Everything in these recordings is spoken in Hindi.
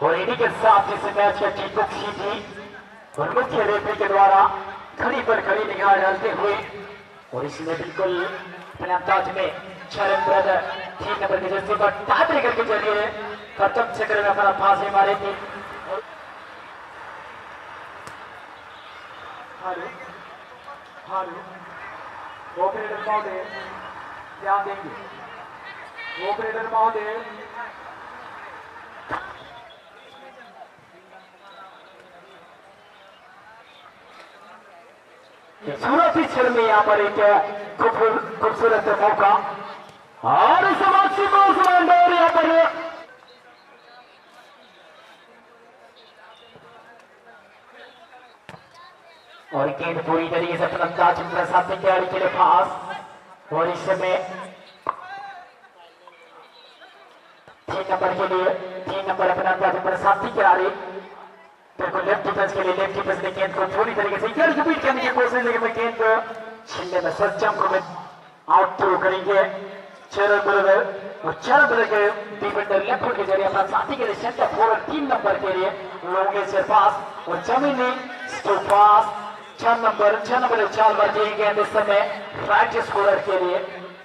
और इन्हीं के साथ जिस मैच की टीम को खींची और मुख्य रेफरी के द्वारा खड़ी पर खड़ी निगाह डालते हुए और इसमें बिल्कुल अपने अंदाज में चरण ब्रदर 3 नंबर की जर्सी पर टाई ब्रेकर के जरिए प्रथम चक्र में अपना फांसी मारे थी। ऑपरेटर महोदय ध्यान देंगे। ऑपरेटर महोदय सूरत ही क्षण में यहाँ पर एक खूबसूरत मौका और यहाँ पर और गेंद पूरी तरीके से फलंदाज प्रसाद की तैयारी के लिए पास और इस समय 3 नंबर के लिए 3 नंबर फलंदाज प्रसाद की तैयारी बिल्कुल लेफ्ट डिफेंस के लिए लेफ्ट डिफेंस ने गेंद को पूरी तरीके से रिपीट करने की कोशिश लेकिन गेंद को छीनने में सक्षम को आउट थ्रो करेंगे चरण ब्रदर और चरण ब्रदर के डिफेंडर लेफ्ट फुट के जरिए अपना साथी के लिए सेंटर फॉरवर्ड 3 नंबर के लिए लोगे से पास और जमीनी पास 6 नंबर 4 बार दिए गेंद इस समय राइट स्कोरर के लिए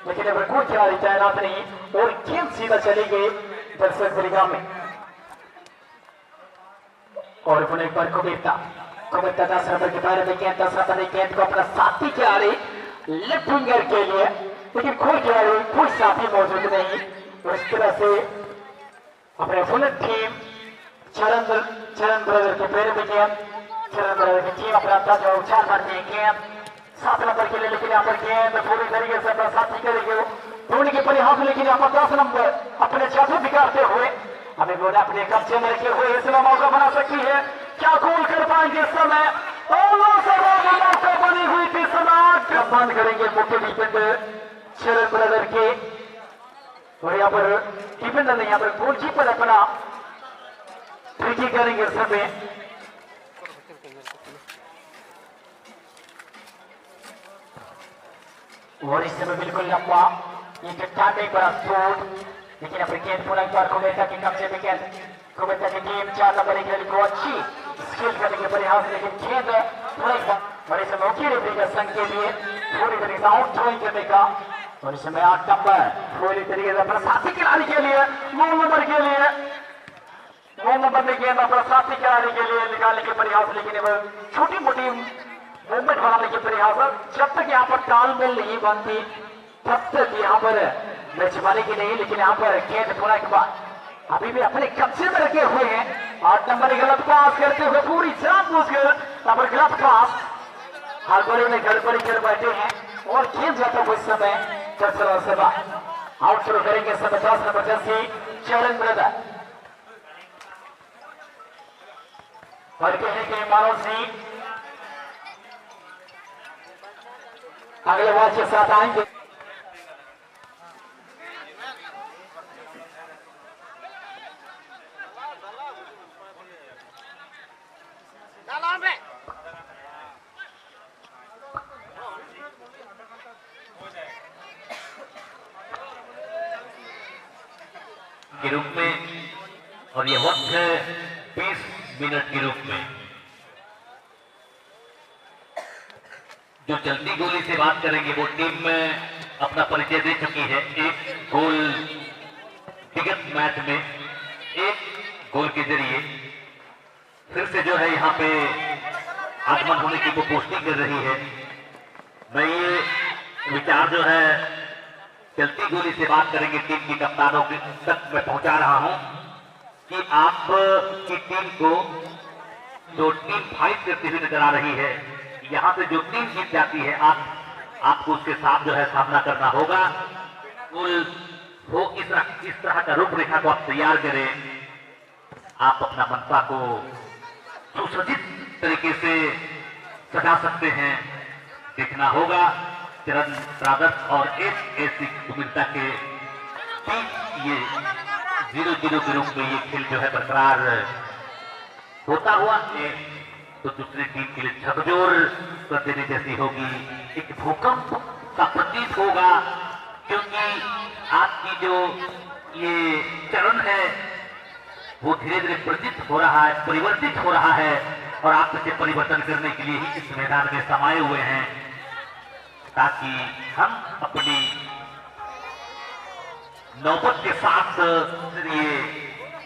लेकिन अगर कोई खिलाड़ी तैनात नहीं और गेंद सीधा चली गई दर्शक दीर्घा में और पुनः एक बार कुबेरता 10 नंबर के बारे में गेंद 10 नंबर गेंद को अपना साथी के आ रही लेफ्ट विंगर के लिए लेकिन कोई खिलाड़ी कोई साथी मौजूद नहीं और इस तरह से अपने फुल टीम चरण ब्रदर के पैर में गेंद चरण ब्रदर की टीम अपना 4 बार दिए गेंद 7 नंबर के लिए लेकिन यहाँ पर गेंद पूरी तरीके से अपना साथी करेंगे ढूंढ के परिहास लेकिन यहाँ पर 10 नंबर अपने जादू दिखाते हुए अभी बोला अपने कब्जे में रखे हुए इसमें मौका बना सकती है क्या गोल कर पाएंगे इस समय मौका बनी हुई थी समय बंद करेंगे मुख्य डिफेंडर चरण ब्रदर के और यहाँ पर डिफेंडर नहीं यहाँ पर गोलकीपर अपना ट्रिकी करेंगे इस समय और इस समय बिल्कुल लंबा ये एक बड़ा शॉट लेकिन अपने गेंद पूरा एक बार कुबेरता के कब्जे में गेंद कुबेरता की टीम 4 नंबर के को अच्छी स्किल करने के प्रयास लेकिन गेंद पूरा एक बार और इस समय मुख्य रेफरी का संघ के लिए पूरी तरीके से आउट थ्रोइंग करने का और इस समय 8 नंबर पूरी तरीके से अपना साथी खिलाड़ी के लिए 9 नंबर के लिए 9 नंबर में गेंद अपना साथी खिलाड़ी के लिए निकालने के प्रयास लेकिन छोटी मोटी मूवमेंट बनाने के प्रयास जब तक यहाँ पर तालमेल नहीं बनती तब तक यहाँ पर मैच बनेगी नहीं लेकिन यहाँ पर गेंद थोड़ा के बाद अभी भी अपने कब्जे में रखे हुए हैं 8 नंबर गलत पास करते हुए पूरी जानबूझकर यहाँ पर गलत पास हड़बड़ी में गड़बड़ी कर बैठे हैं और खेल जाता हुआ इस समय सेवा आउट शुरू करेंगे समय 10 नंबर जर्सी चरण ब्रदर और कहने के मानव सिंह अगले बार के साथ आएंगे के रूप में और ये वक्त है 20 मिनट के रूप में जो चलती गोली से बात करेंगे वो टीम में अपना परिचय दे चुकी है एक गोल विगत मैच में एक गोल के जरिए फिर से जो है यहाँ पे आगमन होने की वो पुष्टि कर रही है। मैं ये विचार जो है चलती गोली से बात करेंगे टीम की कप्तानों तक मैं पहुंचा रहा हूं कि आप की टीम को जो टीम फाइट करती हुई नजर आ रही है यहाँ पे जो टीम जीत जाती है आपको उसके साथ जो है सामना करना होगा। वो इस तरह का रूपरेखा को आप तैयार करें आप अपना मनसा को सुसज्जित तरीके से सजा सकते हैं देखना होगा। चरण प्रादर्श और ऐसी उम्मीदता के ये 0-0 के रूप में ये खेल जो है बरकरार होता हुआ तो दूसरी टीम के लिए झकझोर कर देने जैसी होगी एक भूकंप का प्रतीत होगा क्योंकि आपकी जो ये चरण है वो धीरे धीरे परिवर्तित हो रहा है और आप इसे परिवर्तन करने के लिए ही इस मैदान में समाये हुए हैं, ताकि हम अपनी नौबत के साथ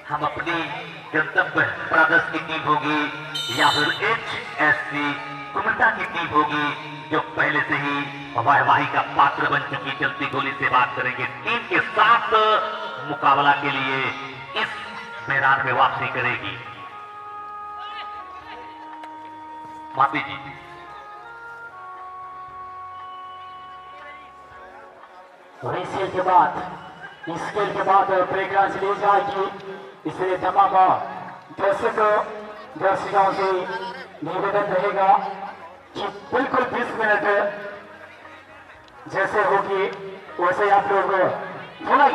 हम अपनी गंतव्य ब्रदर्स की टीम होगी या फिर HSC कुमिल्टा की टीम होगी जो पहले से ही वाहवाही का पात्र बन चुकी चलती गोली से बात करेंगे, टीम के साथ मुकाबला के लिए इस मैदान में वापसी करेगी। माफी जी। इस खेल के बाद ब्रेकडांस ली जाएगी, इसलिए तमाम दर्शकों से निवेदन रहेगा कि बिल्कुल 20 मिनट जैसे होगी वैसे आप लोग पुनः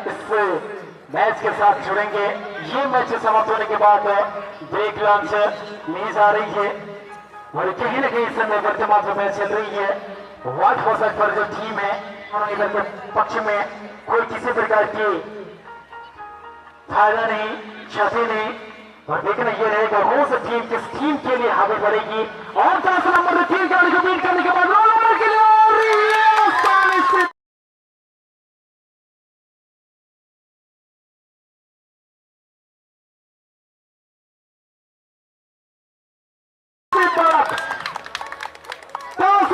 इस मैच के साथ जुड़ेंगे। ये मैच समाप्त होने के बाद ब्रेक लॉन्च ली जा रही है और कहीं ना कहीं इस समय वर्तमान जो मैच चल रही है व्हाइट हाउस पर जो टीम है और इधर के पक्ष में कोई किसी प्रकार की फायदा नहीं, क्षति नहीं, और देखना ये रहेगा कौन सी टीम किस टीम के लिए आगे बढ़ेगी। और 10 नंबर 3 गाड़ी को बीट करने के बाद 9 नंबर के लिए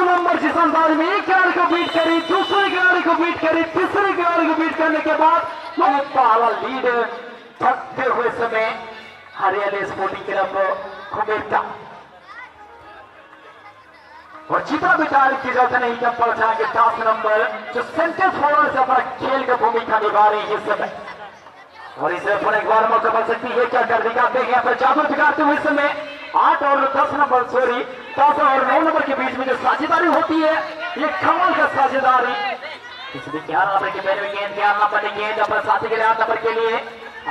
नंबर जिस अंदाज में एक खिलाड़ी को बीट करी, दूसरे खिलाड़ी को बीट करी, तीसरे खिलाड़ी को बीट करने के बाद पहला लीड थकते हुए समय हरियाणा स्पोर्टिंग क्लब कुमिल्टा और जितना भी तारीफ की जाता नहीं जब पड़ जाएंगे 10 नंबर जो सेंटर फॉरवर्ड से अपना खेल का भूमिका निभा रही है इस समय, और इसे पर एक बार मौका मिल सकती है, क्या कर दिखाते हैं पर जादू दिखाते हुए समय 8 और 10 नंबर 10 और 9 नंबर के बीच में जो साझेदारी होती है ये कमाल का साझेदारी। इसमें 11 नंबर के पहले गेंद 11 नंबर ने गेंद अपने साथी के लिए 8 नंबर के लिए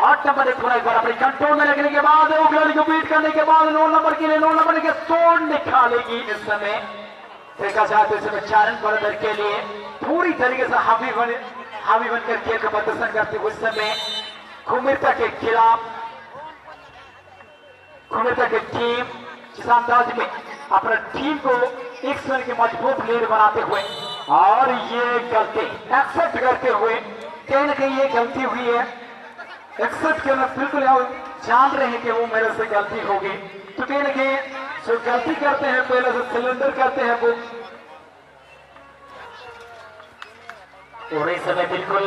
8 नंबर ने थोड़ा एक बार अपने कंट्रोल में लगने के बाद खिलाड़ी को बीट करने के बाद 9 नंबर के लिए 9 नंबर के तोड़ निकालेगी। इस समय देखा जाए तो इसमें चारण बरदर के लिए पूरी तरीके से हावी बनकर खेल का प्रदर्शन करते हुए समय कुमिल्टा के खिलाफ कुमिल्टा की टीम जिस अंदाज में अपना टीम को एक समय के मजबूत लीड बनाते हुए और ये गलती एक्सेप्ट करते हुए कहीं ना कहीं ये गलती हुई है, एक्सेप्ट करना बिल्कुल जान रहे हैं कि वो मेरे से गलती होगी, तो कहीं ना कहीं जो गलती करते हैं पहले से सिलेंडर करते हैं वो, और इस समय बिल्कुल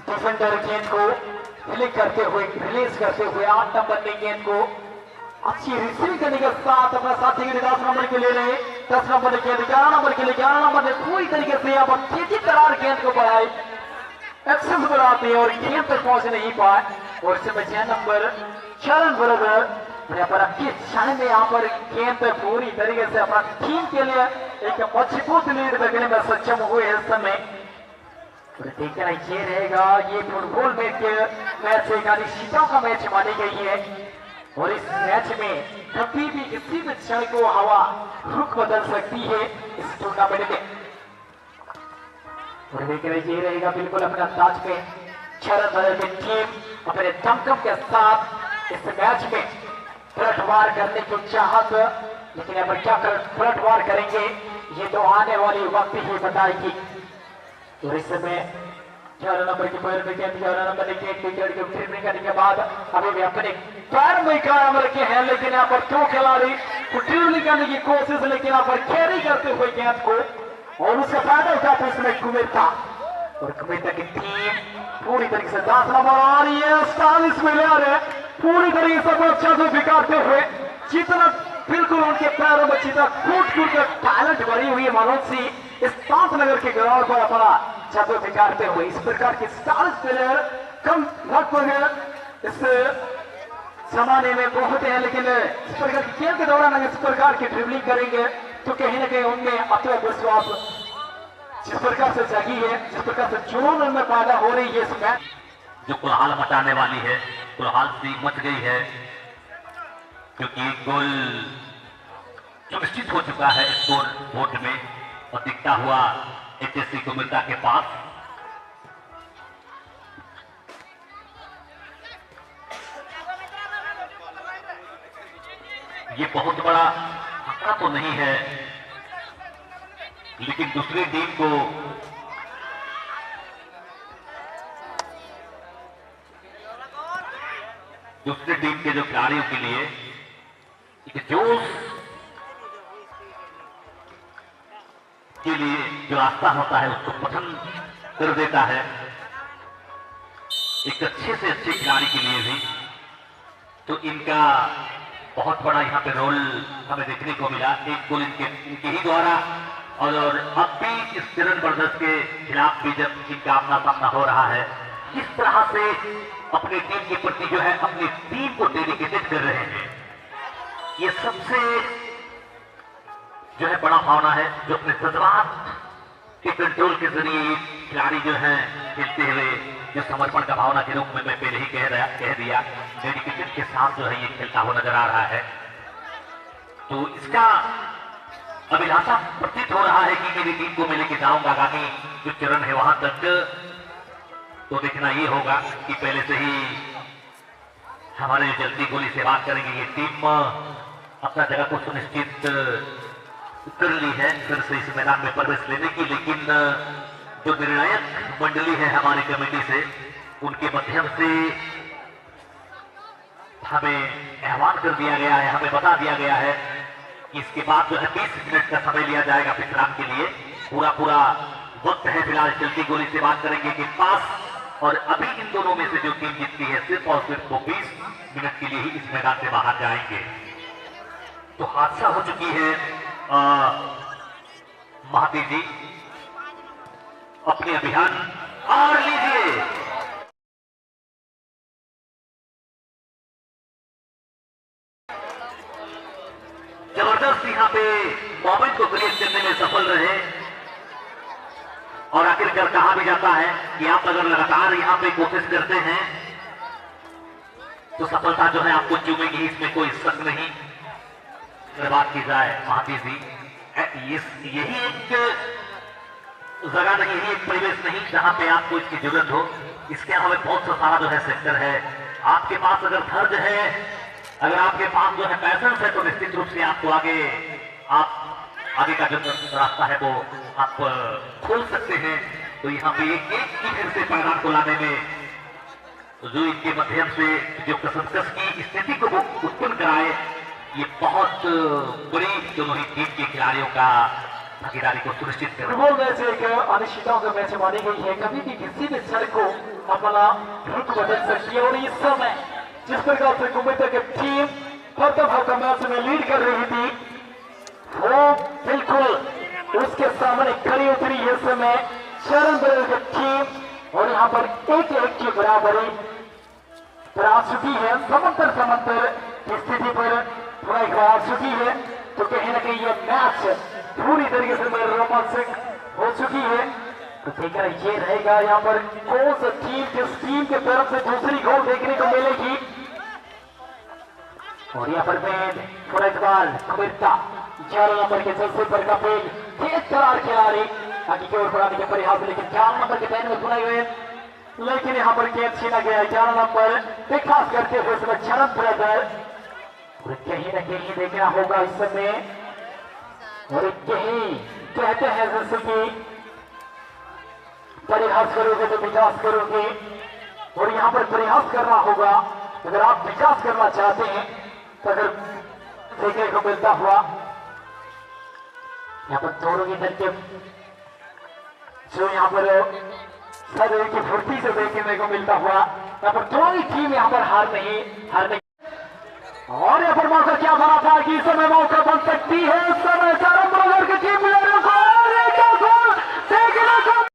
डिफेंडर गेंद को फ्लिक करते हुए रिलीज करते हुए 8 नंबर ने गेंद को अच्छी रिसीव करने के साथ अपना साथी के 10 नंबर के ले रहे 10 नंबर ने गेंद 11 नंबर के लिए 11 नंबर ने पूरी तरीके से यहाँ पर तेजी तरार गेंद को बढ़ाई, एक्सेस बढ़ाते हैं और गेंद तक पहुंच नहीं पाए, और इस समय 6 नंबर चरण बरदर यहाँ पर अपनी क्षण में यहाँ पर गेंद पे पूरी तरीके से अपना टीम के लिए एक मजबूत लीड रखने में सक्षम हुए इस समय। देखना ये रहेगा ये फुटबॉल मैच एक अनिश्चितों का मैच मानी गई है, और इस मैच में कभी भी किसी भी क्षण को हवा रुख बदल सकती है इस टूर्नामेंट में, और देखना ये रहेगा बिल्कुल अपने अंदाज में शरद बदल की टीम अपने दमखम के साथ इस मैच में पलटवार करने की चाहत, लेकिन अब क्या पलटवार करेंगे ये तो आने वाली वक्त ही बताएगी। और इस समय 11 नंबर की पैर में गेंद 11 नंबर ने गेंद विकेट को ड्रिबलिंग करने के बाद अभी भी अपने पैर में कायम रखे हैं, लेकिन यहाँ पर 2 खिलाड़ी ड्रिबलिंग करने की कोशिश, लेकिन यहाँ पर कैरी करते हुए गेंद को, और उसका फायदा उठाते उसमें कुमिल्टा, और कुमिल्टा की टीम पूरी तरीके से 10 नंबर और ये 47 प्लेयर है पूरी तरीके से अच्छा से बिगाड़ते हुए, जितना बिल्कुल उनके पैरों में जितना कूट कर टैलेंट भरी हुई है मनोज सिंह इस 5 नगर के ग्राउंड पर अपना छात्र बिगाड़ते हुए, इस प्रकार के 47 प्लेयर कम लगभग इस जमाने में बहुत हैं, लेकिन इस प्रकार के खेल के दौरान अगर इस प्रकार की ड्रिबलिंग करेंगे तो कहीं ना कहीं उनमें आत्मविश्वास जिस प्रकार से जगी है, जिस प्रकार से जुनून उनमें पैदा हो रही है इस मैच जो कुलहाल मचाने वाली है, कुलहाल सी मच गई है, क्योंकि गोल सुनिश्चित हो चुका है स्कोर बोर्ड में और दिखता हुआ HSC कुमिल्टा के पास। ये बहुत बड़ा आंकड़ा तो नहीं है, लेकिन दूसरी टीम को दूसरी टीम के जो खिलाड़ियों के लिए एक जोश के लिए जो रास्ता होता है उसको पसंद कर देता है। एक अच्छे से अच्छे खिलाड़ी के लिए भी तो इनका बहुत बड़ा यहाँ पे रोल हमें देखने को मिला। एक गोल इनके ही द्वारा, और अब भी इस किरण ब्रदर्स के खिलाफ भी जब इनका आमना सामना हो रहा है, किस तरह से अपनी टीम के प्रति जो है अपनी टीम को डेडिकेटेड कर रहे हैं, ये सबसे जो है बड़ा भावना है जो अपने जज्बात के कंट्रोल के जरिए ये खिलाड़ी जो है खेलते हुए जो समर्पण का भावना के रूप में मैं पहले ही कह दिया डेडिकेटेड के साथ जो है ये खेलता हुआ नजर आ रहा है। तो इसका अभिलाषा प्रतीत हो रहा है कि मेरी टीम को मैं लेके जाऊंगा आगामी जो चरण है वहां तक। तो देखना ये होगा कि पहले से ही हमारे जल्दी गोली से बात करेंगे, ये टीम अपना जगह को सुनिश्चित कर ली है फिर से इस मैदान में प्रवेश लेने की, लेकिन जो निर्णायक मंडली है हमारी कमेटी से उनके माध्यम से हमें आह्वान कर दिया गया है, हमें बता दिया गया है कि इसके बाद जो है 20 मिनट का समय लिया जाएगा विश्राम के लिए। पूरा वक्त है फिलहाल चलती गोली से बात करेंगे कि पास, और अभी इन दोनों में से जो टीम जीतती है सिर्फ और सिर्फ वो 20 मिनट के लिए ही इस मैदान से बाहर जाएंगे। तो हादसा हो चुकी है महाती जी अपने अभियान और लीजिए। जबरदस्त यहाँ पे मोमेंट को क्रिएट करने में सफल रहे, और आखिरकार कहा भी जाता है कि आप अगर लगातार यहाँ पे कोशिश करते हैं तो सफलता जो है आपको चूमेगी, इसमें कोई शक नहीं। अगर बात की जाए महाती जी, यही एक जगह नहीं है, एक परिवेश नहीं जहां पे आपको इसकी जरूरत हो। इसके अलावा बहुत सा सारा जो है सेक्टर है। आपके पास अगर धैर्य है, अगर आपके पास जो है पैशन है, तो निश्चित रूप से आपको आगे का जो रास्ता है वो आप खोल सकते हैं। तो यहाँ पे एक की फिर से पैदान को लाने में जो इनके माध्यम से जो कसमकस की स्थिति को उत्पन्न कराए, ये बहुत बड़ी दोनों ही टीम के खिलाड़ियों का भागीदारी को सुनिश्चित कर फुटबॉल मैच एक अनिश्चितताओं का मैच मानी गई है। कभी भी किसी भी क्षण को अपना रुख बदल सकती है, और इस समय जिस प्रकार से कुमिता की टीम प्रथम मैच में लीड कर रही थी, वो बिल्कुल उसके सामने खड़ी उतरी है इस समय चरण ब्रदर्स की टीम, और यहाँ पर 1-1 की बराबरी पर आ चुकी है। समंतर की स्थिति पर थोड़ा एक बार आ चुकी है। तो कहीं ना कहीं ये मैच पूरी तरीके से रोमांचक हो चुकी है। तो देखना ये रहेगा यहाँ पर कौन सा टीम किस टीम के तरफ से दूसरी गोल देखने को मिलेगी। और यहाँ पर थोड़ा एक बार कुमिता 11 नंबर के जलसे पर का पेन तेज करार खिलाड़ी आगे की ओर बढ़ाने के प्रयास, लेकिन 4 नंबर के पैन में सुनाई हुए, लेकिन यहाँ पर कैच छीना गया। 11 नंबर विकास करते हुए इसमें चरण ब्रदर, कहीं ना कहीं देखना होगा इस समय, और कहीं कहते हैं जैसे कि प्रयास करोगे तो विकास करोगे, और यहाँ पर प्रयास करना होगा। अगर आप विकास करना चाहते हैं तो अगर देखने को मिलता हुआ यहाँ पर दोनों की दल के जो यहाँ पर शरीर की फुर्ती से देखने को मिलता हुआ, यहाँ पर दोनों ही टीम यहाँ पर हार नहीं। और यहाँ पर मौका क्या बना था कि इस समय मौका बन सकती है। इस समय चरण ब्रदर्स की टीम प्लेयरों को देखने को मिलेगी।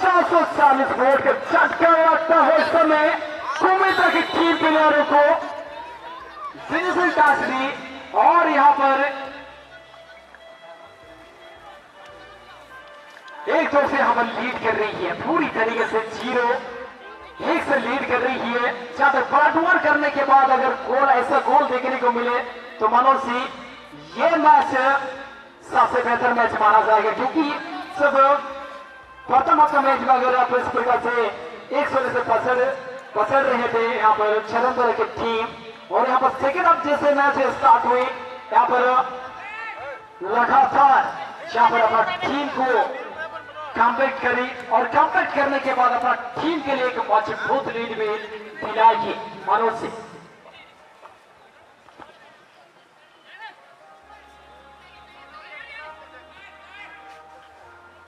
440 वोट का झटका लगता है इस समय कुमिता की टीम प्लेयरों को फिनिशिंग टच दी, और यहाँ पर 1-2 से हम लीड कर रही है, पूरी तरीके से 0-1 से लीड कर रही है। ज्यादा बराबर करने के बाद अगर गोल ऐसा गोल देखने को मिले तो मनोज सिंह ये मैच सबसे बेहतर मैच माना जाएगा, क्योंकि सब प्रथम हाफ का मैच में अगर आप इस प्रकार से 100 से पसड़ रहे थे यहाँ पर चरंदर की टीम, और यहाँ पर सेकेंड हाफ जैसे मैच स्टार्ट हुई, यहाँ पर लगातार यहाँ पर अपना टीम को कम्पीट करी और कम्पीट करने के बाद अपना टीम के लिए एक मजबूत लीड भी दिलाएगी मनोज सिंह।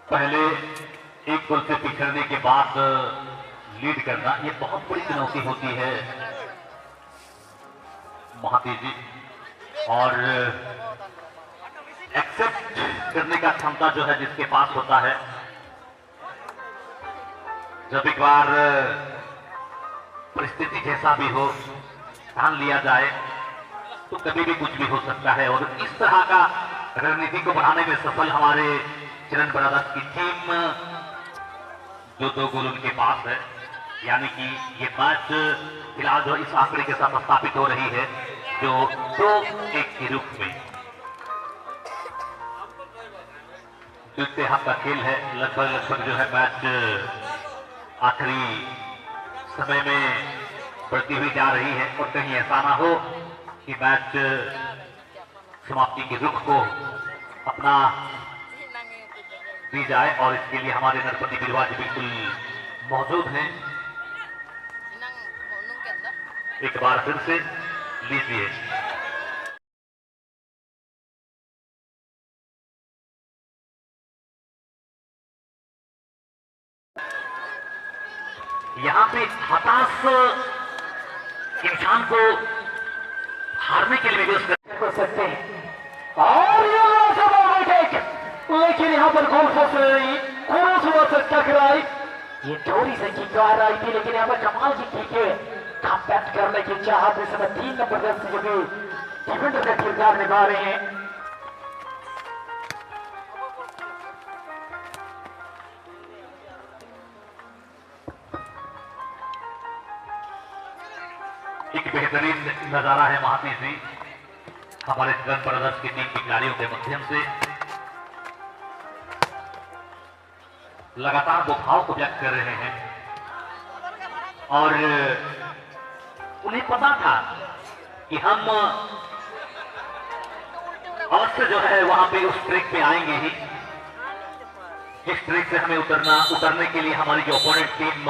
पहले एक गोल से पिछड़ने के बाद लीड करना ये बहुत बड़ी चुनौती होती है महाती जी, और एक्सेप्ट करने का क्षमता जो है जिसके पास होता है, जब एक बार परिस्थिति जैसा भी हो ठान लिया जाए तो कभी भी कुछ भी हो सकता है। और इस तरह का रणनीति को बढ़ाने में सफल हमारे चरण ब्रदर्स की टीम, जो 2 गोल उनके पास है, यानी कि ये मैच फिलहाल जो इस आंकड़े के साथ स्थापित हो रही है जो 2-1 के रूप में। द्वितीय हाफ का खेल है, लगभग जो है मैच आखिरी समय में बढ़ती हुई जा रही है, और कहीं ऐसा ना हो कि मैच समाप्ति के रुख को अपना दी जाए, और इसके लिए हमारे नरपति बिरवा जी बिल्कुल मौजूद हैं। एक बार फिर से लीजिए। यहाँ पे हताश इंसान को हारने के लिए भी कर सकते हैं, और लेकिन यहाँ पर गोल फंस रही, से टकराई, ये थोड़ी सी किक आ रही थी, लेकिन यहाँ पर कमाल की किक है। कम्पैक्ट करने की चाहत इस समय 3 नंबर दर्शक जो भी डिफेंडर का किरदार निभा रहे हैं। एक बेहतरीन नजारा है महाती जी, हमारे चरण ब्रदर्स की टीम के खिलाड़ियों के माध्यम से लगातार वो भाव को व्यक्त कर रहे हैं, और उन्हें पता था कि हम अवश्य जो है वहां पे उस ट्रैक पे आएंगे ही, जिस ट्रैक से हमें उतरने के लिए हमारी जो ओपोनेंट टीम